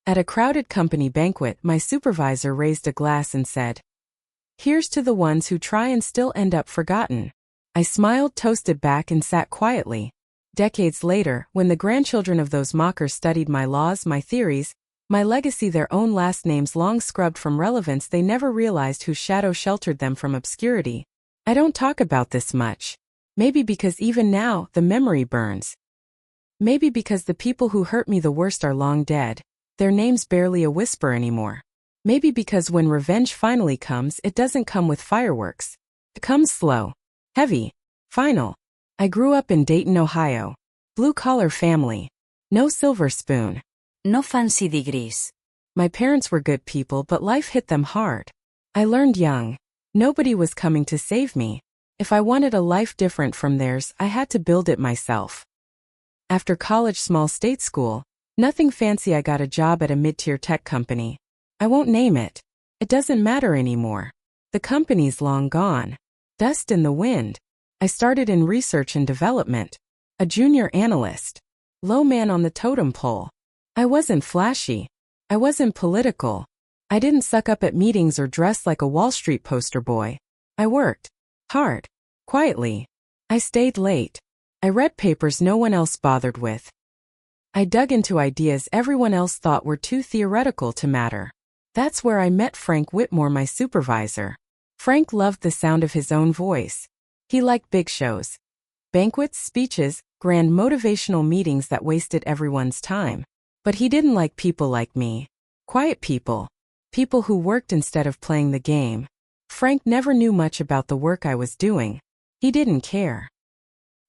At a crowded company banquet, my supervisor raised a glass and said, "Here's to the ones who try and still end up forgotten." I smiled, toasted back, and sat quietly. Decades later, when the grandchildren of those mockers studied my laws, my theories, my legacy, their own last names long scrubbed from relevance, they never realized whose shadow sheltered them from obscurity. I don't talk about this much. Maybe because even now, the memory burns. Maybe because the people who hurt me the worst are long dead. Their names barely a whisper anymore. Maybe because when revenge finally comes, it doesn't come with fireworks. It comes slow, heavy, final. I grew up in Dayton, Ohio. Blue-collar family. No silver spoon. No fancy degrees. My parents were good people, but life hit them hard. I learned young. Nobody was coming to save me. If I wanted a life different from theirs, I had to build it myself. After college, small state school, nothing fancy, I got a job at a mid-tier tech company. I won't name it. It doesn't matter anymore. The company's long gone. Dust in the wind. I started in research and development. A junior analyst. Low man on the totem pole. I wasn't flashy. I wasn't political. I didn't suck up at meetings or dress like a Wall Street poster boy. I worked hard, quietly. I stayed late. I read papers no one else bothered with. I dug into ideas everyone else thought were too theoretical to matter. That's where I met Frank Whitmore, my supervisor. Frank loved the sound of his own voice. He liked big shows. Banquets, speeches, grand motivational meetings that wasted everyone's time. But he didn't like people like me. Quiet people. People who worked instead of playing the game. Frank never knew much about the work I was doing. He didn't care.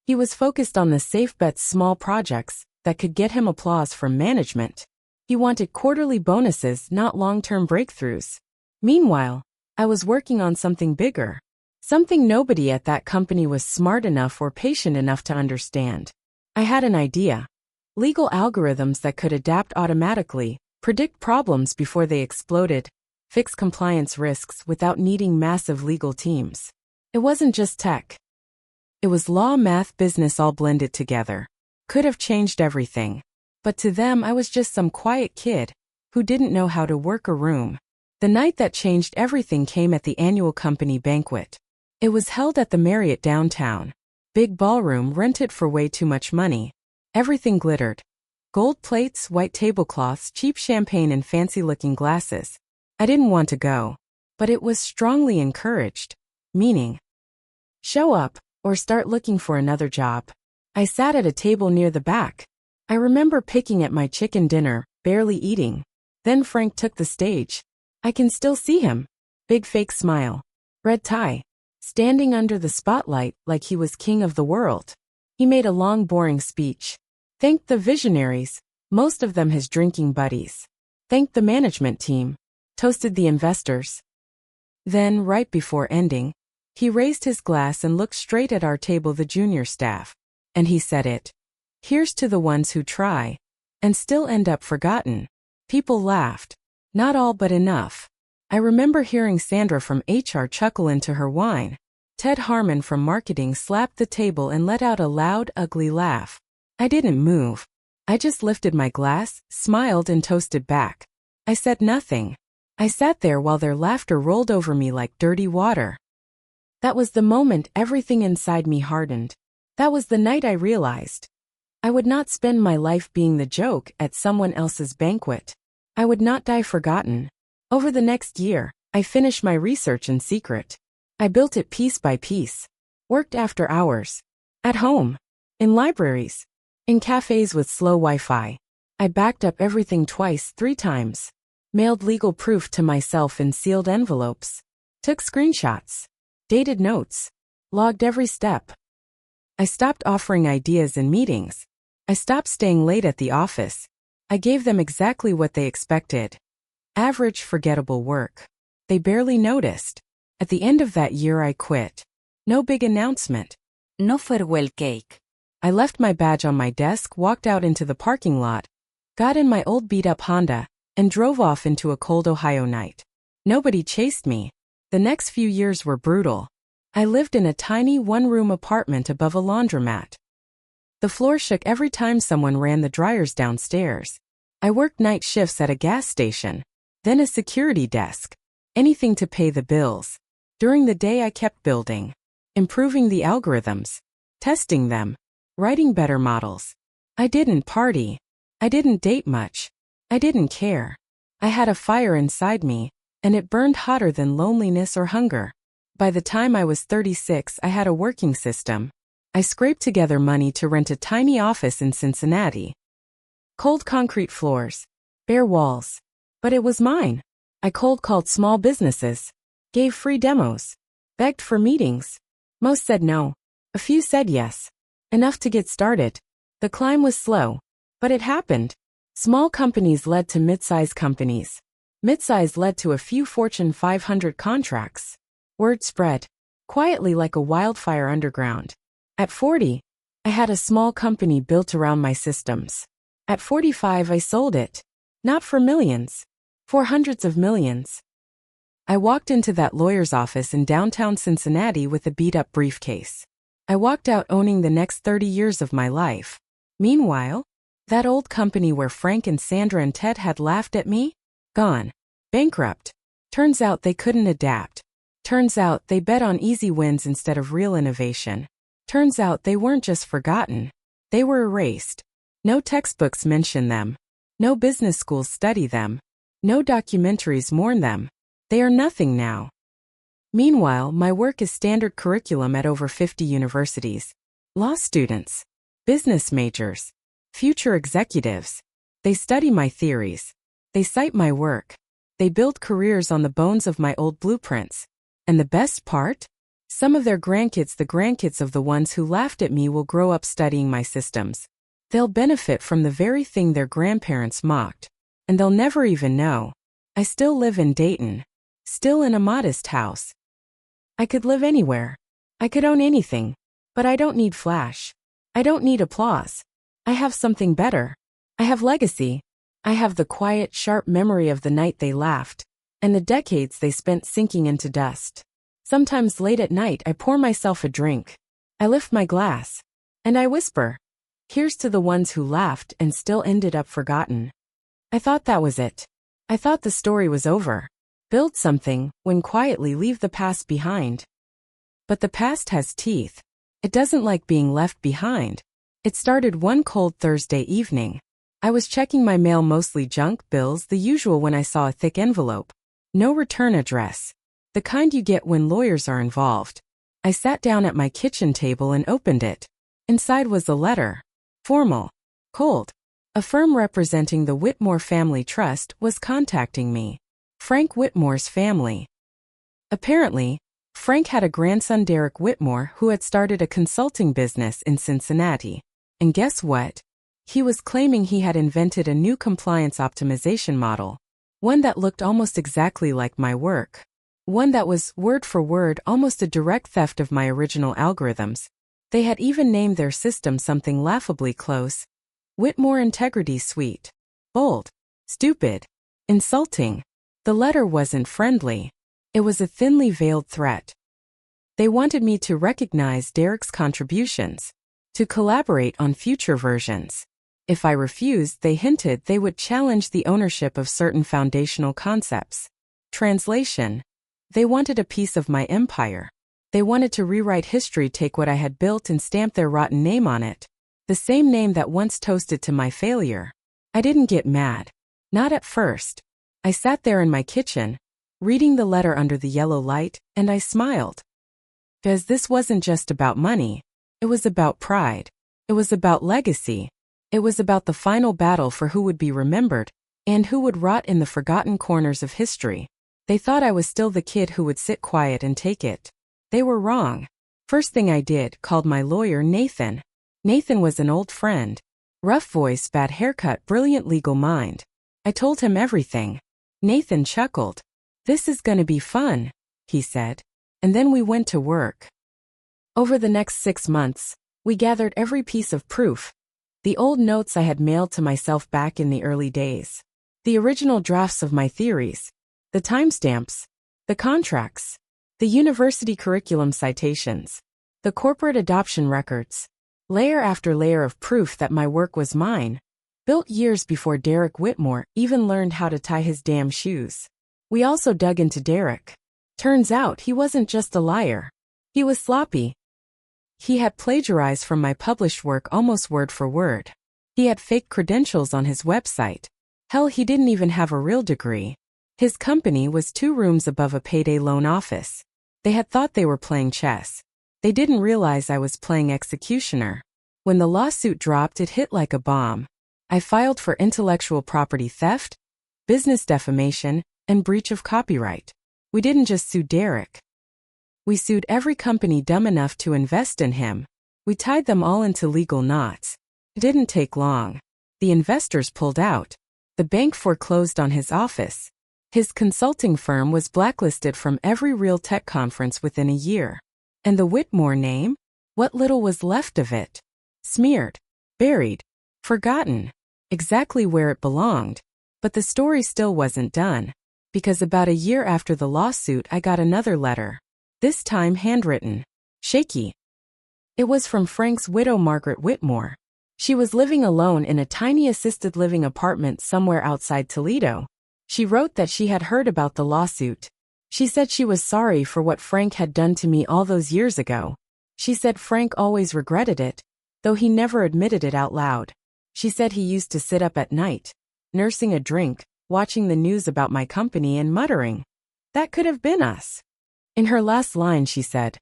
He was focused on the safe bets, small projects that could get him applause from management. He wanted quarterly bonuses, not long-term breakthroughs. Meanwhile, I was working on something bigger. Something nobody at that company was smart enough or patient enough to understand. I had an idea. Legal algorithms that could adapt automatically, predict problems before they exploded, fix compliance risks without needing massive legal teams. It wasn't just tech. It was law, math, business all blended together. Could have changed everything. But to them, I was just some quiet kid who didn't know how to work a room. The night that changed everything came at the annual company banquet. It was held at the Marriott downtown. Big ballroom rented for way too much money. Everything glittered. Gold plates, white tablecloths, cheap champagne, and fancy-looking glasses. I didn't want to go. But it was strongly encouraged. Meaning, show up, or start looking for another job. I sat at a table near the back. I remember picking at my chicken dinner, barely eating. Then Frank took the stage. I can still see him. Big fake smile. Red tie. Standing under the spotlight like he was king of the world. He made a long, boring speech. Thanked the visionaries, most of them his drinking buddies. Thanked the management team. Toasted the investors. Then, right before ending, he raised his glass and looked straight at our table, the junior staff. And he said it. "Here's to the ones who try and still end up forgotten." People laughed. Not all, but enough. I remember hearing Sandra from HR chuckle into her wine. Ted Harmon from marketing slapped the table and let out a loud, ugly laugh. I didn't move. I just lifted my glass, smiled, and toasted back. I said nothing. I sat there while their laughter rolled over me like dirty water. That was the moment everything inside me hardened. That was the night I realized I would not spend my life being the joke at someone else's banquet. I would not die forgotten. Over the next year, I finished my research in secret. I built it piece by piece. Worked after hours. At home. In libraries. In cafes with slow Wi-Fi. I backed up everything twice, 3 times. Mailed legal proof to myself in sealed envelopes. Took screenshots. Dated notes. Logged every step. I stopped offering ideas in meetings. I stopped staying late at the office. I gave them exactly what they expected. Average, forgettable work. They barely noticed. At the end of that year, I quit. No big announcement. No farewell cake. I left my badge on my desk, walked out into the parking lot, got in my old beat-up Honda, and drove off into a cold Ohio night. Nobody chased me. The next few years were brutal. I lived in a tiny one-room apartment above a laundromat. The floor shook every time someone ran the dryers downstairs. I worked night shifts at a gas station, then a security desk. Anything to pay the bills. During the day I kept building, improving the algorithms, testing them, writing better models. I didn't party. I didn't date much. I didn't care. I had a fire inside me, and it burned hotter than loneliness or hunger. By the time I was 36, I had a working system. I scraped together money to rent a tiny office in Cincinnati. Cold concrete floors, bare walls. But it was mine. I cold called small businesses, gave free demos, begged for meetings. Most said no. A few said yes. Enough to get started. The climb was slow, but it happened. Small companies led to mid-size companies. Mid-size led to a few Fortune 500 contracts. Word spread, quietly like a wildfire underground. At 40, I had a small company built around my systems. At 45, I sold it. Not for millions. For hundreds of millions. I walked into that lawyer's office in downtown Cincinnati with a beat-up briefcase. I walked out owning the next 30 years of my life. Meanwhile, that old company where Frank and Sandra and Ted had laughed at me? Gone. Bankrupt. Turns out they couldn't adapt. Turns out they bet on easy wins instead of real innovation. Turns out they weren't just forgotten. They were erased. No textbooks mention them. No business schools study them. No documentaries mourn them. They are nothing now. Meanwhile, my work is standard curriculum at over 50 universities. Law students, business majors, future executives. They study my theories. They cite my work. They build careers on the bones of my old blueprints. And the best part? Some of their grandkids, the grandkids of the ones who laughed at me, will grow up studying my systems. They'll benefit from the very thing their grandparents mocked. And they'll never even know. I still live in Dayton. Still in a modest house. I could live anywhere. I could own anything. But I don't need flash. I don't need applause. I have something better. I have legacy. I have the quiet, sharp memory of the night they laughed, and the decades they spent sinking into dust. Sometimes late at night I pour myself a drink. I lift my glass. And I whisper, here's to the ones who laughed and still ended up forgotten. I thought that was it. I thought the story was over. Build something, when quietly leave the past behind. But the past has teeth. It doesn't like being left behind. It started one cold Thursday evening. I was checking my mail, mostly junk bills, the usual, when I saw a thick envelope. No return address. The kind you get when lawyers are involved. I sat down at my kitchen table and opened it. Inside was a letter. Formal. Cold. A firm representing the Whitmore Family Trust was contacting me. Frank Whitmore's family. Apparently, Frank had a grandson, Derek Whitmore, who had started a consulting business in Cincinnati. And guess what? He was claiming he had invented a new compliance optimization model. One that looked almost exactly like my work. One that was, word for word, almost a direct theft of my original algorithms. They had even named their system something laughably close. Whitmore Integrity Suite. Bold. Stupid. Insulting. The letter wasn't friendly. It was a thinly veiled threat. They wanted me to recognize Derek's contributions. To collaborate on future versions. If I refused, they hinted they would challenge the ownership of certain foundational concepts. Translation. They wanted a piece of my empire. They wanted to rewrite history, take what I had built and stamp their rotten name on it. The same name that once toasted to my failure. I didn't get mad. Not at first. I sat there in my kitchen, reading the letter under the yellow light, and I smiled. Because this wasn't just about money. It was about pride. It was about legacy. It was about the final battle for who would be remembered, and who would rot in the forgotten corners of history. They thought I was still the kid who would sit quiet and take it. They were wrong. First thing I did, called my lawyer Nathan. Nathan was an old friend. Rough voice, bad haircut, brilliant legal mind. I told him everything. Nathan chuckled. This is gonna be fun, he said. And then we went to work. Over the next 6 months, we gathered every piece of proof. The old notes I had mailed to myself back in the early days. The original drafts of my theories. The timestamps. The contracts. The university curriculum citations. The corporate adoption records. Layer after layer of proof that my work was mine. Built years before Derek Whitmore even learned how to tie his damn shoes. We also dug into Derek. Turns out he wasn't just a liar. He was sloppy. He had plagiarized from my published work almost word for word. He had fake credentials on his website. Hell, he didn't even have a real degree. His company was 2 rooms above a payday loan office. They had thought they were playing chess. They didn't realize I was playing executioner. When the lawsuit dropped, it hit like a bomb. I filed for intellectual property theft, business defamation, and breach of copyright. We didn't just sue Derek. We sued every company dumb enough to invest in him. We tied them all into legal knots. It didn't take long. The investors pulled out. The bank foreclosed on his office. His consulting firm was blacklisted from every real tech conference within a year. And the Whitmore name? What little was left of it? Smeared. Buried. Forgotten. Exactly where it belonged. But the story still wasn't done. Because about a year after the lawsuit, I got another letter. This time handwritten. Shaky. It was from Frank's widow, Margaret Whitmore. She was living alone in a tiny assisted living apartment somewhere outside Toledo. She wrote that she had heard about the lawsuit. She said she was sorry for what Frank had done to me all those years ago. She said Frank always regretted it, though he never admitted it out loud. She said he used to sit up at night, nursing a drink, watching the news about my company and muttering, "That could have been us." In her last line she said,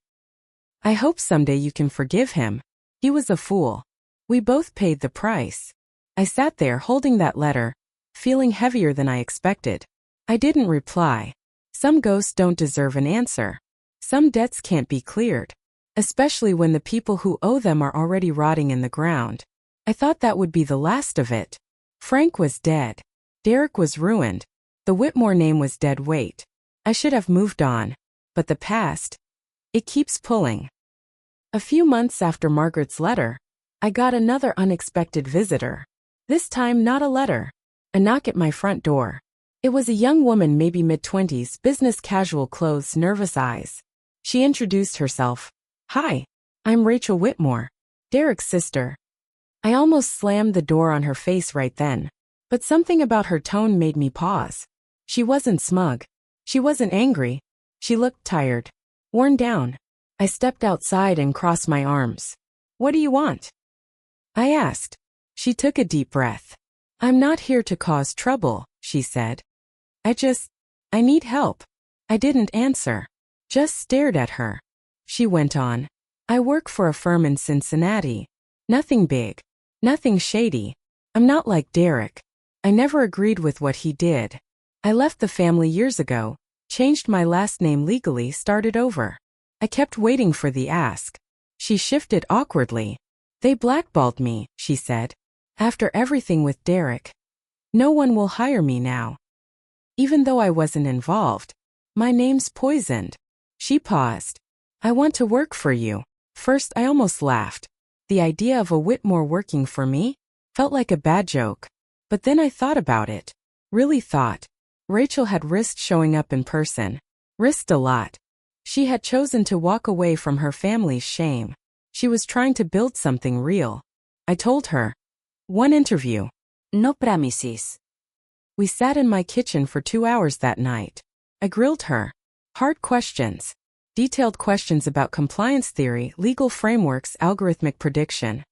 "I hope someday you can forgive him. He was a fool. We both paid the price." I sat there holding that letter, feeling heavier than I expected. I didn't reply. Some ghosts don't deserve an answer. Some debts can't be cleared, especially when the people who owe them are already rotting in the ground. I thought that would be the last of it. Frank was dead. Derek was ruined. The Whitmore name was dead weight. I should have moved on. But the past, it keeps pulling. A few months after Margaret's letter, I got another unexpected visitor. This time not a letter. A knock at my front door. It was a young woman, maybe mid-20s, business casual clothes, nervous eyes. She introduced herself. "Hi, I'm Rachel Whitmore, Derek's sister." I almost slammed the door on her face right then. But something about her tone made me pause. She wasn't smug. She wasn't angry. She looked tired. Worn down. I stepped outside and crossed my arms. "What do you want?" I asked. She took a deep breath. "I'm not here to cause trouble," she said. I need help." I didn't answer. Just stared at her. She went on. "I work for a firm in Cincinnati. Nothing big. Nothing shady. I'm not like Derek. I never agreed with what he did. I left the family years ago, changed my last name legally, started over." I kept waiting for the ask. She shifted awkwardly. "They blackballed me," she said. "After everything with Derek. No one will hire me now. Even though I wasn't involved. My name's poisoned." She paused. "I want to work for you." First, I almost laughed. The idea of a Whitmore working for me felt like a bad joke. But then I thought about it. Really thought. Rachel had risked showing up in person. Risked a lot. She had chosen to walk away from her family's shame. She was trying to build something real. I told her. "One interview. No promises." We sat in my kitchen for 2 hours that night. I grilled her. Hard questions. Detailed questions about compliance theory, legal frameworks, algorithmic prediction.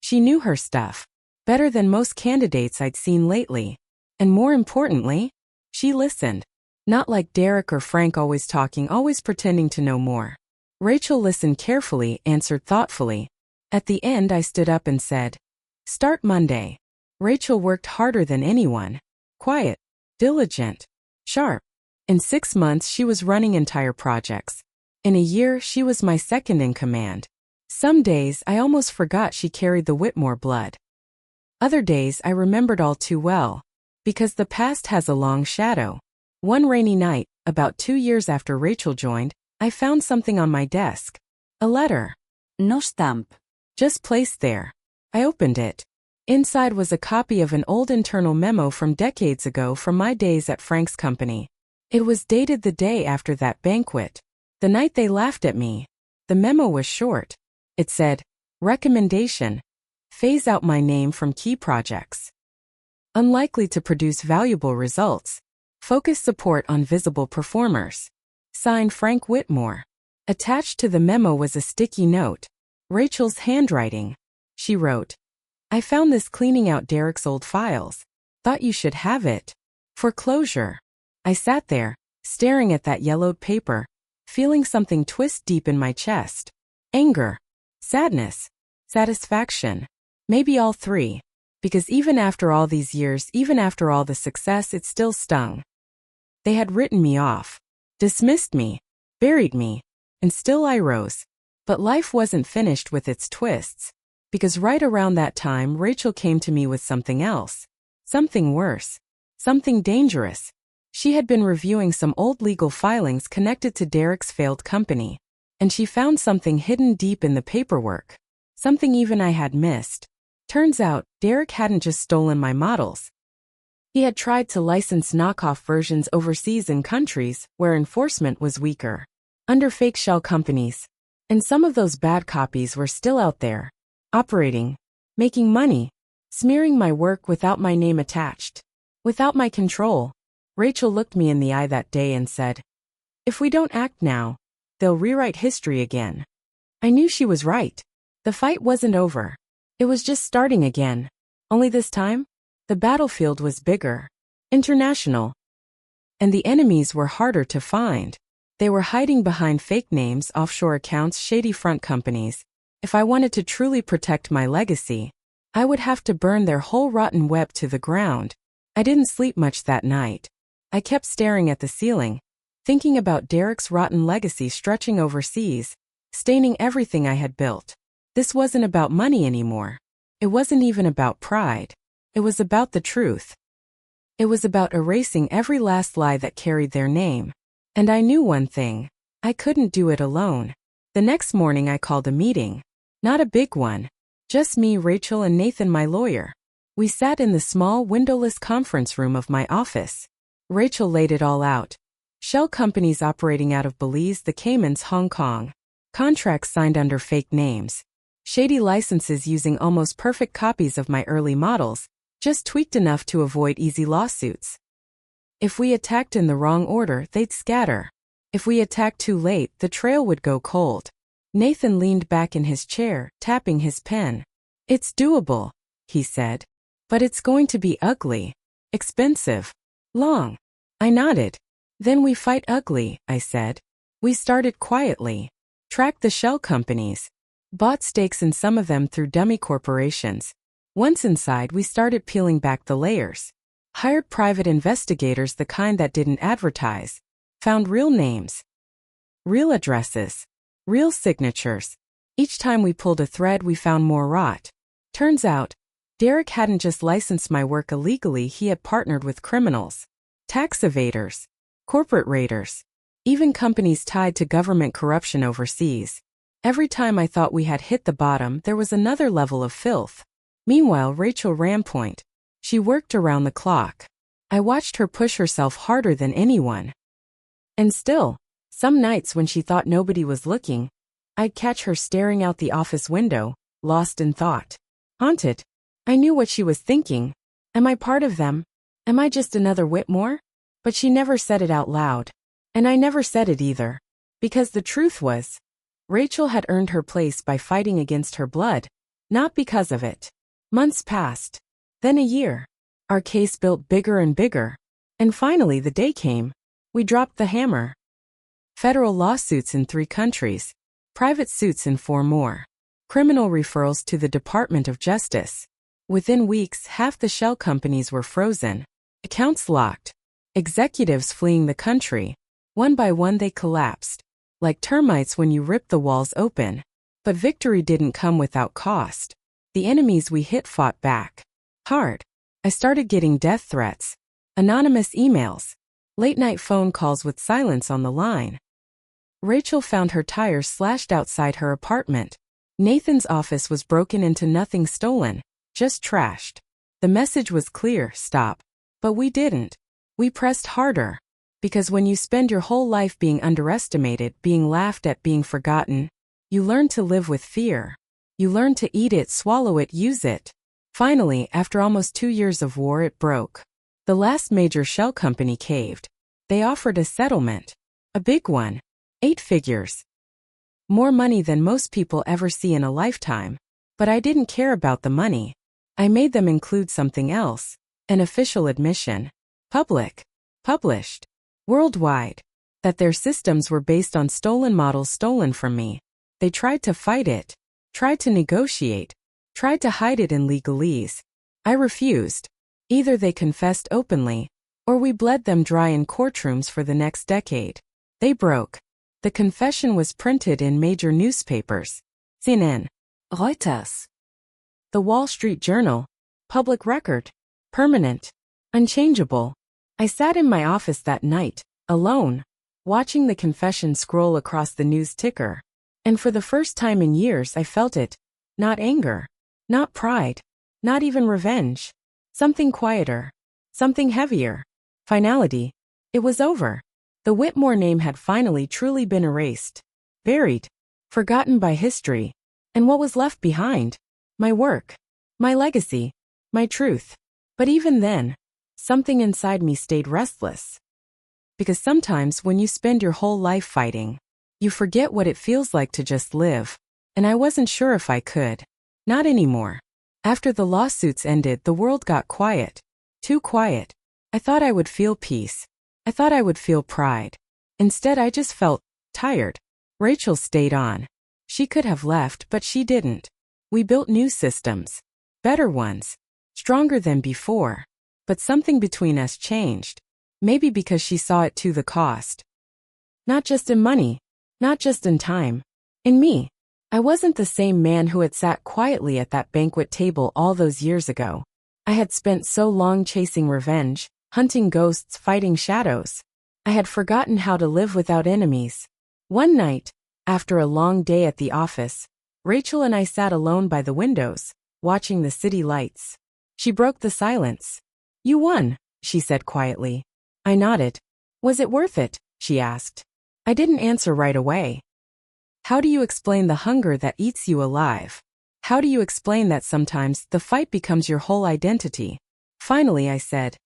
She knew her stuff. Better than most candidates I'd seen lately. And more importantly, she listened. Not like Derek or Frank, always talking, always pretending to know more. Rachel listened carefully, answered thoughtfully. At the end I stood up and said, "Start Monday." Rachel worked harder than anyone. Quiet. Diligent. Sharp. In 6 months she was running entire projects. In a year she was my second in command. Some days I almost forgot she carried the Whitmore blood. Other days I remembered all too well. Because the past has a long shadow. One rainy night, about 2 years after Rachel joined, I found something on my desk. A letter. No stamp. Just placed there. I opened it. Inside was a copy of an old internal memo from decades ago from my days at Frank's company. It was dated the day after that banquet. The night they laughed at me. The memo was short. It said, "Recommendation. phase out my name from key projects. Unlikely to produce valuable results. Focus support on visible performers. Signed Frank Whitmore. Attached to the memo was a sticky note. Rachel's handwriting. She wrote, I found this cleaning out Derek's old files. Thought you should have it. For closure. I sat there, staring at that yellowed paper, feeling something twist deep in my chest. Anger. Sadness. Satisfaction. Maybe all three. Because even after all these years, even after all the success, it still stung. They had written me off. Dismissed me. Buried me. And still I rose. But life wasn't finished with its twists. Because right around that time, Rachel came to me with something else. Something worse. Something dangerous. She had been reviewing some old legal filings connected to Derek's failed company. And she found something hidden deep in the paperwork. Something even I had missed. Turns out, Derek hadn't just stolen my models. He had tried to license knockoff versions overseas in countries where enforcement was weaker. Under fake shell companies. And some of those bad copies were still out there. Operating. Making money. Smearing my work without my name attached. Without my control. Rachel looked me in the eye that day and said, if we don't act now, they'll rewrite history again. I knew she was right. The fight wasn't over. It was just starting again. Only this time, the battlefield was bigger. International. And the enemies were harder to find. They were hiding behind fake names, offshore accounts, shady front companies. If I wanted to truly protect my legacy, I would have to burn their whole rotten web to the ground. I didn't sleep much that night. I kept staring at the ceiling, thinking about Derek's rotten legacy stretching overseas, staining everything I had built. This wasn't about money anymore. It wasn't even about pride. It was about the truth. It was about erasing every last lie that carried their name. And I knew one thing. I couldn't do it alone. The next morning I called a meeting. Not a big one. Just me, Rachel, and Nathan, my lawyer. We sat in the small windowless conference room of my office. Rachel laid it all out. Shell companies operating out of Belize, the Caymans, Hong Kong. Contracts signed under fake names. Shady licenses using almost perfect copies of my early models, just tweaked enough to avoid easy lawsuits. If we attacked in the wrong order, they'd scatter. If we attacked too late, the trail would go cold. Nathan leaned back in his chair, tapping his pen. It's doable, he said. But it's going to be ugly. Expensive. Long. I nodded. Then we fight ugly, I said. We started quietly. Tracked the shell companies. Bought stakes in some of them through dummy corporations. Once inside, we started peeling back the layers. Hired private investigators, the kind that didn't advertise. Found real names. Real addresses. Real signatures. Each time we pulled a thread, we found more rot. Turns out, Derek hadn't just licensed my work illegally, he had partnered with criminals. Tax evaders. Corporate raiders. Even companies tied to government corruption overseas. Every time I thought we had hit the bottom, there was another level of filth. Meanwhile, Rachel ran point. She worked around the clock. I watched her push herself harder than anyone. And still, some nights when she thought nobody was looking, I'd catch her staring out the office window, lost in thought. Haunted. I knew what she was thinking. Am I part of them? Am I just another Whitmore? But she never said it out loud. And I never said it either. Because the truth was, Rachel had earned her place by fighting against her blood, not because of it. Months passed. Then a year. Our case built bigger and bigger. And finally the day came. We dropped the hammer. Federal lawsuits in 3 countries. Private suits in 4 more. Criminal referrals to the Department of Justice. Within weeks, half the shell companies were frozen. Accounts locked. Executives fleeing the country. One by one they collapsed. Like termites when you rip the walls open. But victory didn't come without cost. The enemies we hit fought back. Hard. I started getting death threats. Anonymous emails. Late-night phone calls with silence on the line. Rachel found her tires slashed outside her apartment. Nathan's office was broken into, nothing stolen. Just trashed. The message was clear, stop. But we didn't. We pressed harder. Because when you spend your whole life being underestimated, being laughed at, being forgotten, you learn to live with fear. You learn to eat it, swallow it, use it. Finally, after almost 2 years of war, it broke. The last major shell company caved. They offered a settlement. A big one. 8 figures. More money than most people ever see in a lifetime. But I didn't care about the money. I made them include something else. An official admission. Public. Published. Worldwide. That their systems were based on stolen models stolen from me. They tried to fight it. Tried to negotiate. Tried to hide it in legalese. I refused. Either they confessed openly, or we bled them dry in courtrooms for the next decade. They broke. The confession was printed in major newspapers. CNN. Reuters. The Wall Street Journal. Public record. Permanent. Unchangeable. I sat in my office that night, alone, watching the confession scroll across the news ticker. And for the first time in years I felt it. Not anger. Not pride. Not even revenge. Something quieter. Something heavier. Finality. It was over. The Whitmore name had finally truly been erased. Buried. Forgotten by history. And what was left behind? My work. My legacy. My truth. But even then, something inside me stayed restless. Because sometimes when you spend your whole life fighting, you forget what it feels like to just live. And I wasn't sure if I could. Not anymore. After the lawsuits ended, the world got quiet. Too quiet. I thought I would feel peace. I thought I would feel pride. Instead, I just felt tired. Rachel stayed on. She could have left, but she didn't. We built new systems. Better ones. Stronger than before. But something between us changed. Maybe because she saw it to the cost. Not just in money. Not just in time. In me. I wasn't the same man who had sat quietly at that banquet table all those years ago. I had spent so long chasing revenge, hunting ghosts, fighting shadows. I had forgotten how to live without enemies. One night, after a long day at the office, Rachel and I sat alone by the windows, watching the city lights. She broke the silence. "You won," she said quietly. I nodded. "Was it worth it?" she asked. I didn't answer right away. How do you explain the hunger that eats you alive? How do you explain that sometimes the fight becomes your whole identity? Finally, I said,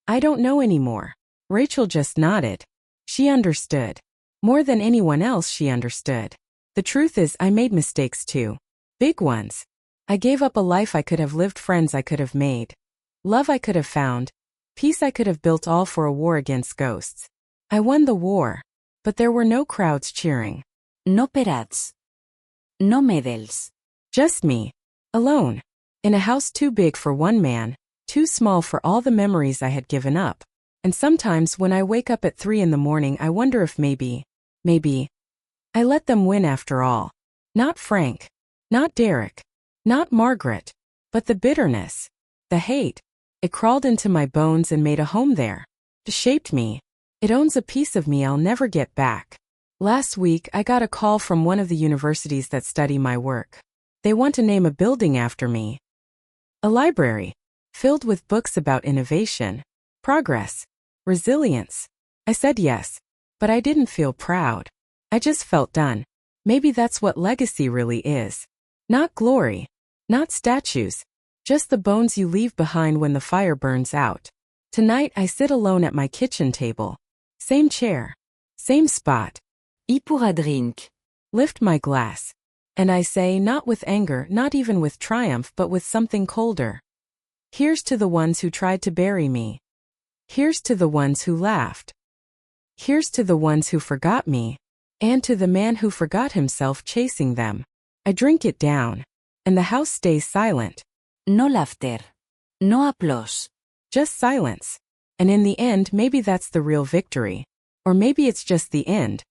"I don't know anymore." Rachel just nodded. She understood. More than anyone else, she understood. The truth is, I made mistakes too. Big ones. I gave up a life I could have lived, friends I could have made, love I could have found, peace I could have built, all for a war against ghosts. I won the war, but there were no crowds cheering. No parades. No medals. Just me. Alone. In a house too big for one man, too small for all the memories I had given up. And sometimes when I wake up at 3 in the morning, I wonder if maybe, I let them win after all. Not Frank. Not Derek. Not Margaret. But the bitterness. The hate. It crawled into my bones and made a home there. It shaped me. It owns a piece of me I'll never get back. Last week, I got a call from one of the universities that study my work. They want to name a building after me. A library. Filled with books about innovation, progress, resilience. I said yes. But I didn't feel proud. I just felt done. Maybe that's what legacy really is. Not glory. Not statues. Just the bones you leave behind when the fire burns out. Tonight I sit alone at my kitchen table. Same chair. Same spot. Y pour un drink. Lift my glass. And I say, not with anger, not even with triumph, but with something colder. Here's to the ones who tried to bury me. Here's to the ones who laughed. Here's to the ones who forgot me. And to the man who forgot himself chasing them. I drink it down. And the house stays silent. No laughter. No applause. Just silence. And in the end, maybe that's the real victory. Or maybe it's just the end.